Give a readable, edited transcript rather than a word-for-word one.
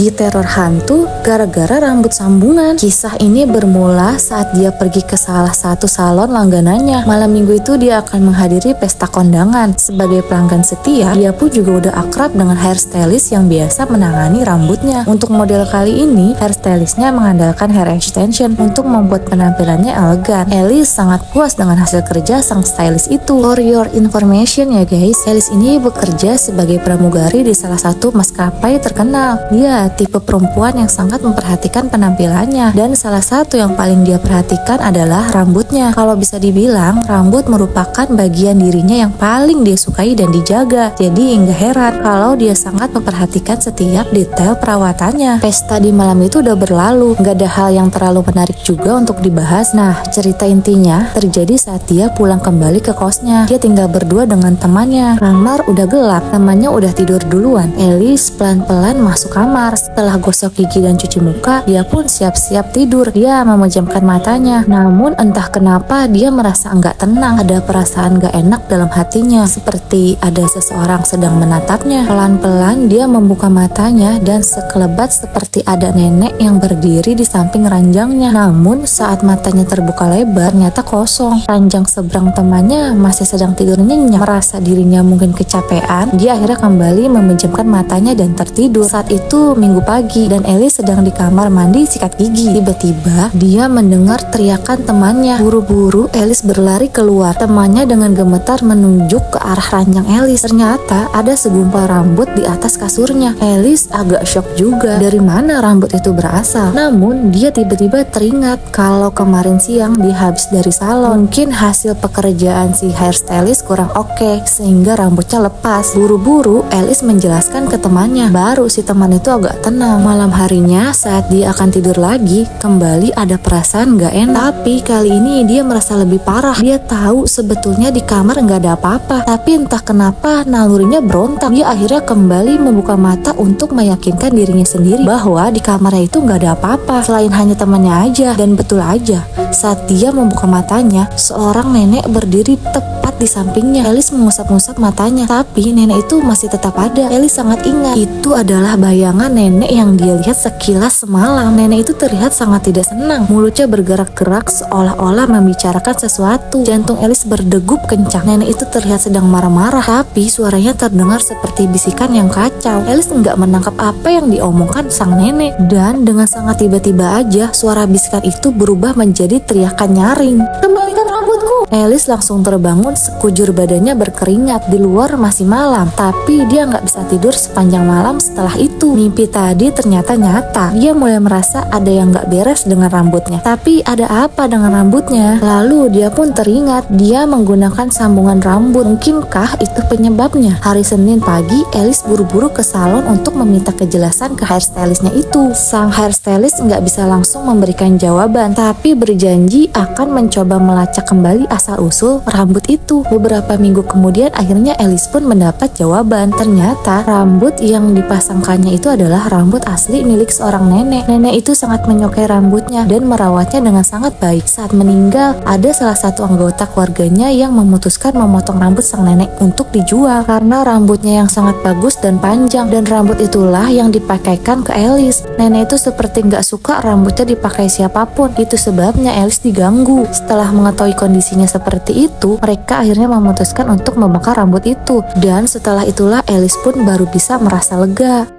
diteror hantu gara-gara rambut sambungan. Kisah ini bermula saat dia pergi ke salah satu salon langganannya. Malam minggu itu dia akan menghadiri pesta kondangan. Sebagai pelanggan setia, dia pun juga udah akrab dengan hairstylist yang biasa menangani rambutnya. Untuk model kali ini, hairstylistnya mengandalkan hair extension untuk membuat penampilannya elegan. Alice sangat puas dengan hasil kerja sang stylist itu. For your information ya guys, Alice ini bekerja sebagai pramugari di salah satu maskapai terkenal. Dia tipe perempuan yang sangat memperhatikan penampilannya, dan salah satu yang paling dia perhatikan adalah rambutnya. Kalau bisa dibilang, rambut merupakan bagian dirinya yang paling dia sukai dan dijaga. Jadi nggak heran kalau dia sangat memperhatikan setiap detail perawatannya. Pesta di malam itu udah berlalu, nggak ada hal yang terlalu menarik juga untuk dibahas. Nah, cerita intinya terjadi saat dia pulang kembali ke kosnya. Dia tinggal berdua dengan temannya. Kamar udah gelap, temannya udah tidur duluan. Alice pelan-pelan masuk kamar. Setelah gosok gigi dan cuci muka, dia pun siap-siap tidur. Dia memejamkan matanya. Namun entah kenapa dia merasa nggak tenang. Ada perasaan nggak enak dalam hatinya, seperti ada seseorang sedang menatapnya. Pelan-pelan dia membuka matanya dan sekelebat seperti ada nenek yang berdiri di samping ranjangnya. Namun saat matanya terbuka lebar, ternyata kosong. Ranjang seberang temannya masih sedang tidur nyenyak. Merasa dirinya mungkin kecapean, dia akhirnya kembali memejamkan matanya dan tertidur. Saat itu minggu pagi dan Alice sedang di kamar mandi sikat gigi. Tiba-tiba dia mendengar teriakan temannya. Buru-buru Alice berlari keluar. Temannya dengan gemetar menunjuk ke arah ranjang Alice. Ternyata ada segumpal rambut di atas kasurnya. Alice agak shock juga, dari mana rambut itu berasal. Namun dia tiba-tiba teringat kalau kemarin siang dia habis dari salon. Mungkin hasil pekerjaan si hairstylist kurang oke, sehingga rambutnya lepas. Buru-buru Alice menjelaskan ke temannya. Baru si teman itu agak tenang. Malam harinya saat dia akan tidur lagi, kembali ada perasaan gak enak. Tapi kali ini dia merasa lebih parah. Dia tahu sebetulnya di kamar gak ada apa-apa, tapi entah kenapa nalurinya berontak. Dia akhirnya kembali membuka mata untuk meyakinkan dirinya sendiri bahwa di kamarnya itu gak ada apa-apa selain hanya temannya aja. Dan betul aja, saat dia membuka matanya, seorang nenek berdiri tepat di sampingnya. Alice mengusap-ngusap matanya, tapi nenek itu masih tetap ada. Alice sangat ingat, itu adalah bayangan nenek yang dia lihat sekilas semalam. Nenek itu terlihat sangat tidak senang. Mulutnya bergerak-gerak seolah-olah membicarakan sesuatu. Jantung Alice berdegup kencang. Nenek itu terlihat sedang marah-marah, tapi suaranya terdengar seperti bisikan yang kacau. Alice nggak menangkap apa yang diomongkan sang nenek. Dan dengan sangat tiba-tiba aja, suara bisikan itu berubah menjadi teriakan nyaring. Kembalikan rambutku! Alice langsung terbangun, sekujur badannya berkeringat. Di luar masih malam, tapi dia nggak bisa tidur sepanjang malam setelah itu. Mimpi tadi ternyata nyata. Dia mulai merasa ada yang nggak beres dengan rambutnya. Tapi ada apa dengan rambutnya? Lalu dia pun teringat dia menggunakan sambungan rambut. Mungkinkah itu penyebabnya? Hari Senin pagi, Alice buru-buru ke salon untuk meminta kejelasan ke hairstylistnya itu. Sang hairstylist nggak bisa langsung memberikan jawaban, tapi berjanji akan mencoba melacak kembali asal-usul rambut itu. Beberapa minggu kemudian akhirnya Alice pun mendapat jawaban. Ternyata rambut yang dipasangkannya itu adalah rambut asli milik seorang nenek. Nenek itu sangat menyukai rambutnya dan merawatnya dengan sangat baik. Saat meninggal, ada salah satu anggota keluarganya yang memutuskan memotong rambut sang nenek untuk dijual karena rambutnya yang sangat bagus dan panjang, dan rambut itulah yang dipakaikan ke Alice. Nenek itu seperti nggak suka rambutnya dipakai siapapun. Itu sebabnya Alice diganggu. Setelah mengetahui kondisinya seperti itu, mereka akhirnya memutuskan untuk membakar rambut itu. Dan setelah itulah Alice pun baru bisa merasa lega.